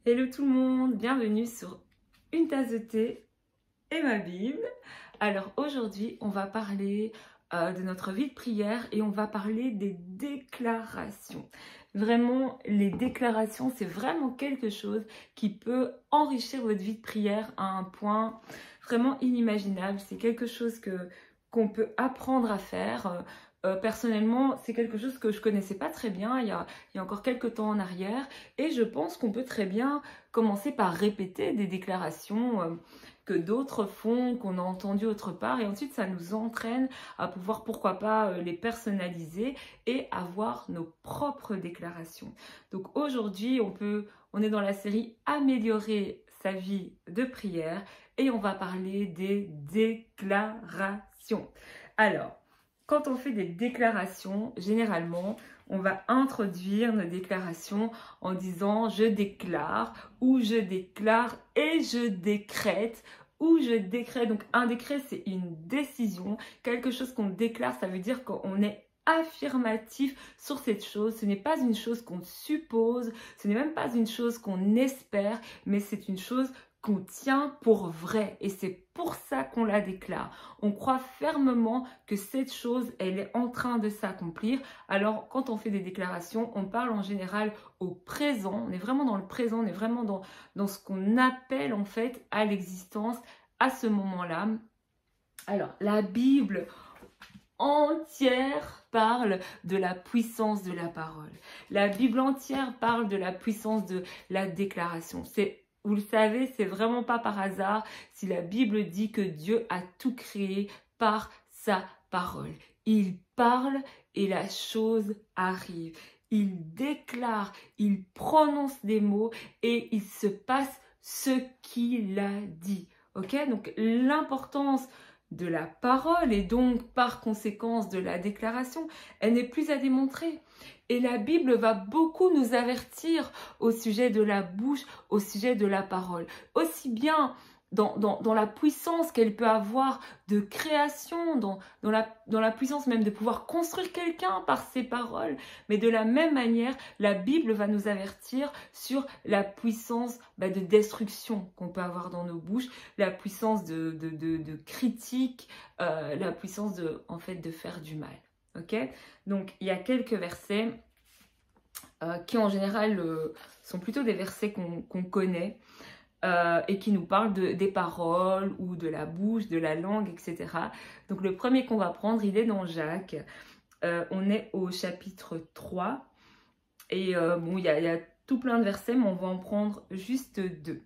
Hello tout le monde, bienvenue sur Une tasse de thé et ma Bible. Alors aujourd'hui, on va parler de notre vie de prière et on va parler des déclarations. Vraiment, les déclarations, c'est vraiment quelque chose qui peut enrichir votre vie de prière à un point vraiment inimaginable. C'est quelque chose qu'on peut apprendre à faire. Personnellement, c'est quelque chose que je connaissais pas très bien il y a encore quelques temps en arrière et je pense qu'on peut très bien commencer par répéter des déclarations que d'autres font, qu'on a entendues autre part et ensuite ça nous entraîne à pouvoir pourquoi pas les personnaliser et avoir nos propres déclarations. Donc aujourd'hui, on est dans la série Améliorer sa vie de prière et on va parler des déclarations. Alors, quand on fait des déclarations, généralement, on va introduire nos déclarations en disant « je déclare » ou « je déclare et je décrète » ou « je décrète ». Donc un décret, c'est une décision. Quelque chose qu'on déclare, ça veut dire qu'on est affirmatif sur cette chose. Ce n'est pas une chose qu'on suppose, ce n'est même pas une chose qu'on espère, mais c'est une chose qu'on tient pour vrai et c'est pour ça qu'on la déclare. On croit fermement que cette chose, elle est en train de s'accomplir. Alors, quand on fait des déclarations, on parle en général au présent. On est vraiment dans le présent, on est vraiment dans ce qu'on appelle en fait à l'existence à ce moment-là. Alors, la Bible entière parle de la puissance de la parole. La Bible entière parle de la puissance de la déclaration. Vous le savez, c'est vraiment pas par hasard si la Bible dit que Dieu a tout créé par sa parole. Il parle et la chose arrive. Il déclare, il prononce des mots et il se passe ce qu'il a dit. Ok? Donc l'importance de la parole et donc par conséquence de la déclaration, elle n'est plus à démontrer. Et la Bible va beaucoup nous avertir au sujet de la bouche, au sujet de la parole. Aussi bien dans la puissance qu'elle peut avoir de création, dans la puissance même de pouvoir construire quelqu'un par ses paroles. Mais de la même manière, la Bible va nous avertir sur la puissance de destruction qu'on peut avoir dans nos bouches, la puissance de critique, la puissance en fait, de faire du mal. Okay? Donc, il y a quelques versets qui, en général, sont plutôt des versets qu'on connaît et qui nous parlent des paroles ou de la bouche, de la langue, etc. Donc, le premier qu'on va prendre, il est dans Jacques. On est au chapitre 3. Et bon, il y a tout plein de versets, mais on va en prendre juste 2.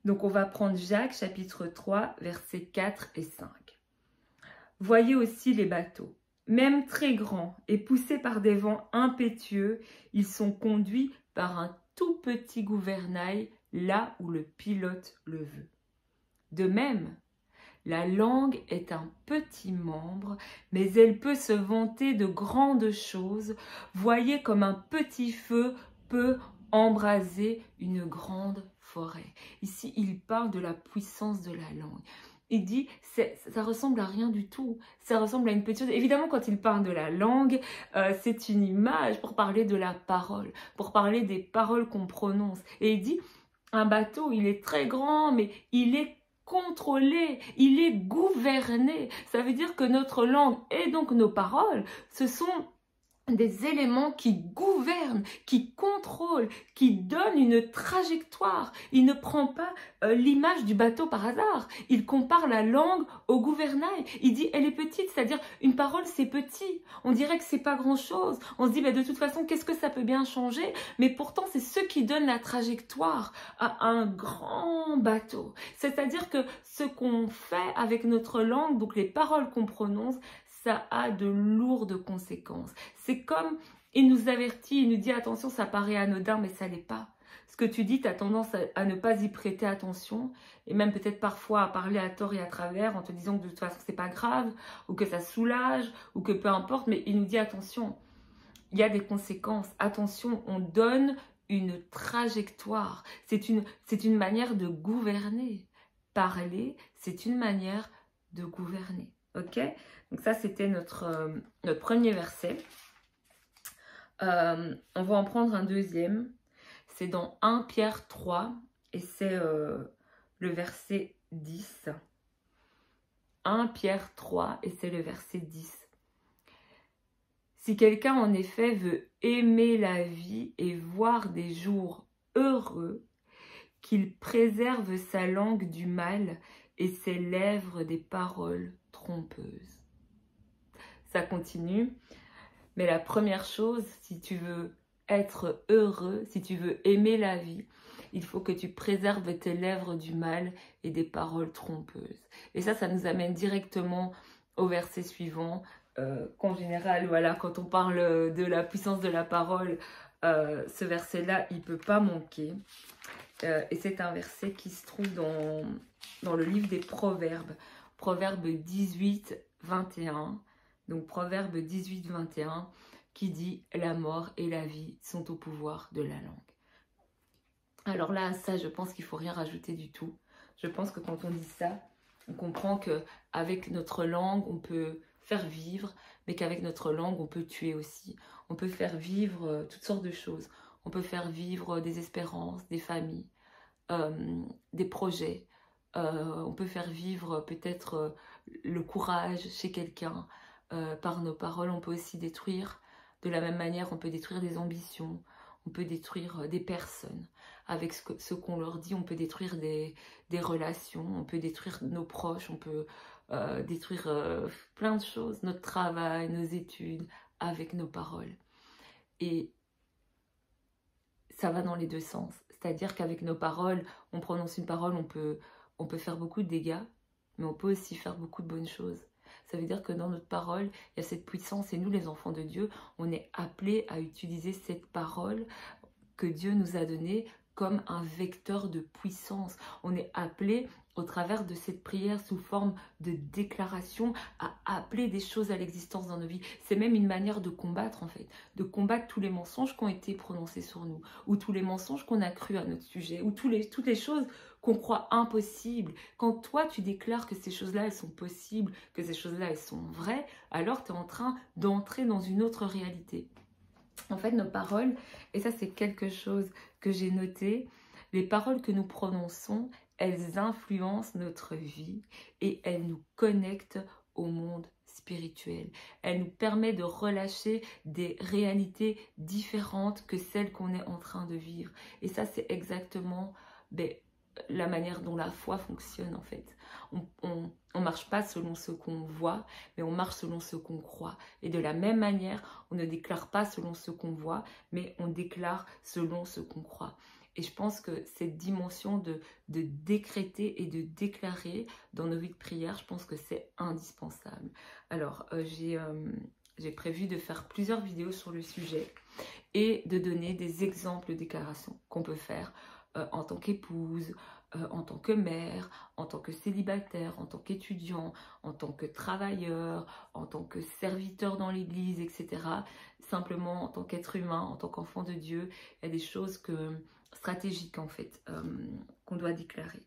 Donc, on va prendre Jacques, chapitre 3, versets 4 et 5. Voyez aussi les bateaux. Même très grands et poussés par des vents impétueux, ils sont conduits par un tout petit gouvernail là où le pilote le veut. De même, la langue est un petit membre, mais elle peut se vanter de grandes choses. Voyez comme un petit feu peut embraser une grande forêt. Ici, il parle de la puissance de la langue. Il dit, ça ressemble à rien du tout. Ça ressemble à une petite chose. Évidemment, quand il parle de la langue, c'est une image pour parler de la parole, pour parler des paroles qu'on prononce. Et il dit, un bateau, il est très grand, mais il est contrôlé, il est gouverné. Ça veut dire que notre langue et donc nos paroles, ce sont des éléments qui gouvernent, qui contrôlent, qui donnent une trajectoire. Il ne prend pas l'image du bateau par hasard. Il compare la langue au gouvernail. Il dit, elle est petite, c'est-à-dire une parole, c'est petit. On dirait que c'est pas grand-chose. On se dit, de toute façon, qu'est-ce que ça peut bien changer? Mais pourtant, c'est ce qui donne la trajectoire à un grand bateau. C'est-à-dire que ce qu'on fait avec notre langue, donc les paroles qu'on prononce, ça a de lourdes conséquences. C'est comme, il nous avertit, il nous dit attention, ça paraît anodin, mais ça l'est pas. Ce que tu dis, tu as tendance à ne pas y prêter attention, et même peut-être parfois à parler à tort et à travers, en te disant que de toute façon, c'est pas grave, ou que ça soulage, ou que peu importe, mais il nous dit attention, il y a des conséquences. Attention, on donne une trajectoire. C'est une manière de gouverner. Parler, c'est une manière de gouverner. Ok? Donc ça, c'était notre premier verset. On va en prendre un deuxième C'est dans 1 Pierre 3 et c'est le verset 10. 1 Pierre 3 et c'est le verset 10. Si quelqu'un en effet veut aimer la vie et voir des jours heureux, qu'il préserve sa langue du mal et ses lèvres des paroles trompeuses. Ça continue, mais la première chose, si tu veux être heureux, si tu veux aimer la vie, il faut que tu préserves tes lèvres du mal et des paroles trompeuses. Et ça nous amène directement au verset suivant, qu'en général, voilà, quand on parle de la puissance de la parole, ce verset-là, il ne peut pas manquer. Et c'est un verset qui se trouve dans le livre des Proverbes, Proverbes 18, 21. Donc Proverbes 18, 21, qui dit « La mort et la vie sont au pouvoir de la langue ». Alors là, ça, je pense qu'il ne faut rien rajouter du tout. Je pense que quand on dit ça, on comprend qu'avec notre langue, on peut faire vivre, mais qu'avec notre langue, on peut tuer aussi. On peut faire vivre toutes sortes de choses. On peut faire vivre des espérances, des familles, des projets. On peut faire vivre peut-être le courage chez quelqu'un. Par nos paroles, on peut aussi détruire. De la même manière, on peut détruire des ambitions. On peut détruire des personnes. Avec ce qu'on leur dit, on peut détruire des relations. On peut détruire nos proches. On peut détruire plein de choses. Notre travail, nos études, avec nos paroles. Et ça va dans les deux sens. C'est-à-dire qu'avec nos paroles, on prononce une parole, on peut faire beaucoup de dégâts, mais on peut aussi faire beaucoup de bonnes choses. Ça veut dire que dans notre parole, il y a cette puissance. Et nous, les enfants de Dieu, on est appelés à utiliser cette parole que Dieu nous a donnée comme un vecteur de puissance. On est appelés, au travers de cette prière sous forme de déclaration, à appeler des choses à l'existence dans nos vies. C'est même une manière de combattre, en fait. De combattre tous les mensonges qui ont été prononcés sur nous, ou tous les mensonges qu'on a crus à notre sujet, ou toutes les choses qu'on croit impossibles. Quand toi, tu déclares que ces choses-là, elles sont possibles, que ces choses-là, elles sont vraies, alors tu es en train d'entrer dans une autre réalité. En fait, nos paroles, et ça c'est quelque chose que j'ai noté, les paroles que nous prononçons, elles influencent notre vie et elles nous connectent au monde spirituel. Elles nous permettent de relâcher des réalités différentes que celles qu'on est en train de vivre. Et ça c'est exactement la manière dont la foi fonctionne en fait. On marche pas selon ce qu'on voit, mais on marche selon ce qu'on croit. Et de la même manière, on ne déclare pas selon ce qu'on voit, mais on déclare selon ce qu'on croit. Et je pense que cette dimension de décréter et de déclarer dans nos vies de prière, je pense que c'est indispensable. Alors, j'ai prévu de faire plusieurs vidéos sur le sujet et de donner des exemples de déclarations qu'on peut faire en tant qu'épouse, en tant que mère, en tant que célibataire, en tant qu'étudiant, en tant que travailleur, en tant que serviteur dans l'église, etc. Simplement en tant qu'être humain, en tant qu'enfant de Dieu, il y a des choses stratégiques en fait qu'on doit déclarer.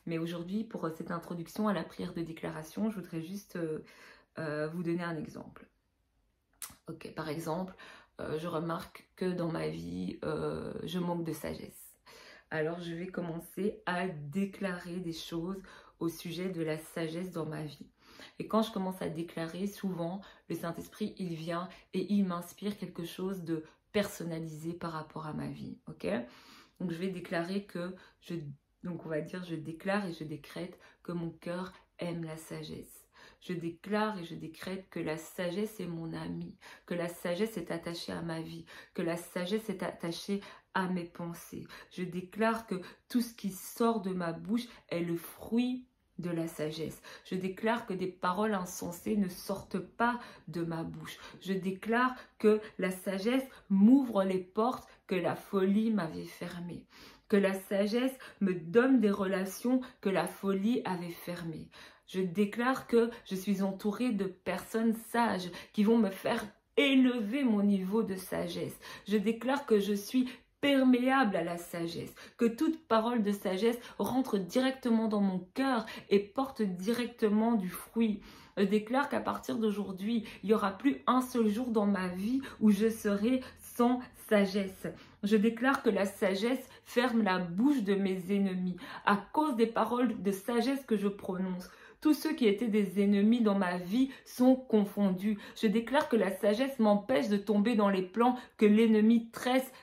Mais aujourd'hui, pour cette introduction à la prière de déclaration, je voudrais juste vous donner un exemple. Ok, par exemple, je remarque que dans ma vie, je manque de sagesse. Alors je vais commencer à déclarer des choses au sujet de la sagesse dans ma vie. Et quand je commence à déclarer, souvent, le Saint-Esprit, il vient et il m'inspire quelque chose de personnalisé par rapport à ma vie. Ok ? Donc je vais déclarer que, je déclare et je décrète que mon cœur aime la sagesse. Je déclare et je décrète que la sagesse est mon amie, que la sagesse est attachée à ma vie, que la sagesse est attachée à mes pensées. Je déclare que tout ce qui sort de ma bouche est le fruit de la sagesse. Je déclare que des paroles insensées ne sortent pas de ma bouche. Je déclare que la sagesse m'ouvre les portes que la folie m'avait fermées. Que la sagesse me donne des relations que la folie avait fermées. Je déclare que je suis entourée de personnes sages qui vont me faire élever mon niveau de sagesse. Je déclare que je suis perméable à la sagesse, que toute parole de sagesse rentre directement dans mon cœur et porte directement du fruit. Je déclare qu'à partir d'aujourd'hui, il n'y aura plus un seul jour dans ma vie où je serai sans sagesse. Je déclare que la sagesse ferme la bouche de mes ennemis à cause des paroles de sagesse que je prononce. Tous ceux qui étaient des ennemis dans ma vie sont confondus. Je déclare que la sagesse m'empêche de tomber dans les plans que l'ennemi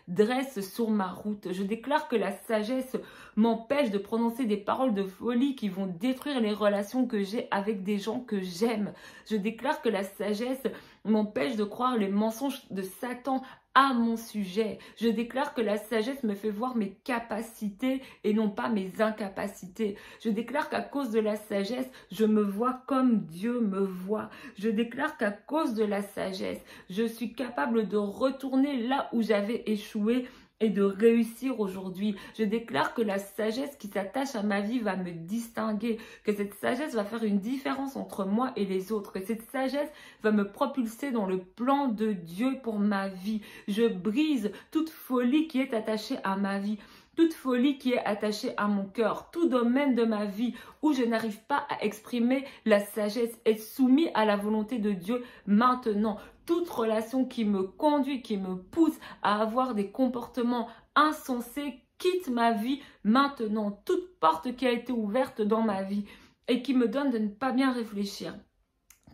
dresse sur ma route. Je déclare que la sagesse m'empêche de prononcer des paroles de folie qui vont détruire les relations que j'ai avec des gens que j'aime. Je déclare que la sagesse m'empêche de croire les mensonges de Satan à mon sujet. Je déclare que la sagesse me fait voir mes capacités et non pas mes incapacités. Je déclare qu'à cause de la sagesse, je me vois comme Dieu me voit. Je déclare qu'à cause de la sagesse, je suis capable de retourner là où j'avais échoué et de réussir aujourd'hui. Je déclare que la sagesse qui s'attache à ma vie va me distinguer, que cette sagesse va faire une différence entre moi et les autres, que cette sagesse va me propulser dans le plan de Dieu pour ma vie. Je brise toute folie qui est attachée à ma vie, toute folie qui est attachée à mon cœur, tout domaine de ma vie où je n'arrive pas à exprimer la sagesse est soumis à la volonté de Dieu maintenant. Toute relation qui me conduit, qui me pousse à avoir des comportements insensés, quitte ma vie maintenant. Toute porte qui a été ouverte dans ma vie et qui me donne de ne pas bien réfléchir,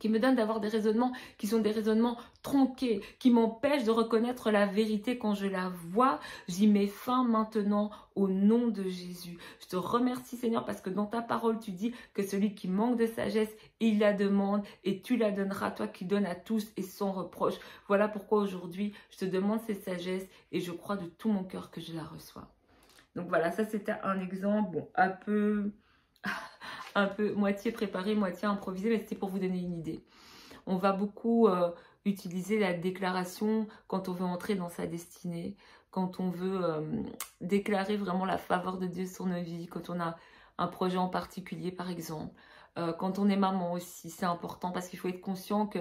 qui me donne d'avoir des raisonnements qui sont des raisonnements tronqués, qui m'empêchent de reconnaître la vérité quand je la vois, j'y mets fin maintenant au nom de Jésus. Je te remercie Seigneur parce que dans ta parole tu dis que celui qui manque de sagesse, il la demande et tu la donneras, toi qui donnes à tous et sans reproche. Voilà pourquoi aujourd'hui je te demande cette sagesse et je crois de tout mon cœur que je la reçois. Donc voilà, ça c'était un exemple, bon, un peu moitié préparé, moitié improvisé, mais c'était pour vous donner une idée. On va beaucoup utiliser la déclaration quand on veut entrer dans sa destinée, quand on veut déclarer vraiment la faveur de Dieu sur nos vies, quand on a un projet en particulier par exemple, quand on est maman aussi, c'est important parce qu'il faut être conscient que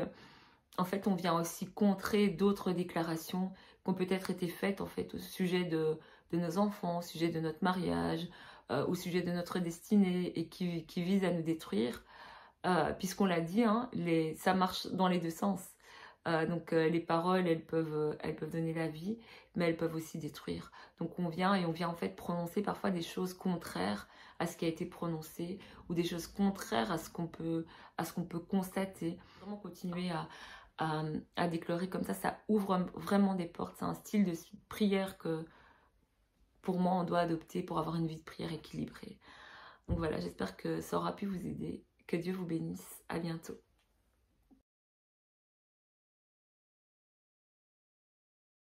en fait on vient aussi contrer d'autres déclarations qui ont peut-être été faites en fait au sujet de nos enfants, au sujet de notre mariage, au sujet de notre destinée et qui vise à nous détruire, puisqu'on l'a dit, hein, ça marche dans les deux sens. Donc les paroles, elles peuvent donner la vie, mais elles peuvent aussi détruire. Donc on vient en fait prononcer parfois des choses contraires à ce qui a été prononcé ou des choses contraires à ce qu'on peut constater. Vraiment continuer à déclarer comme ça ouvre vraiment des portes. C'est un style de prière que pour moi, on doit adopter pour avoir une vie de prière équilibrée. Donc voilà, j'espère que ça aura pu vous aider. Que Dieu vous bénisse. À bientôt.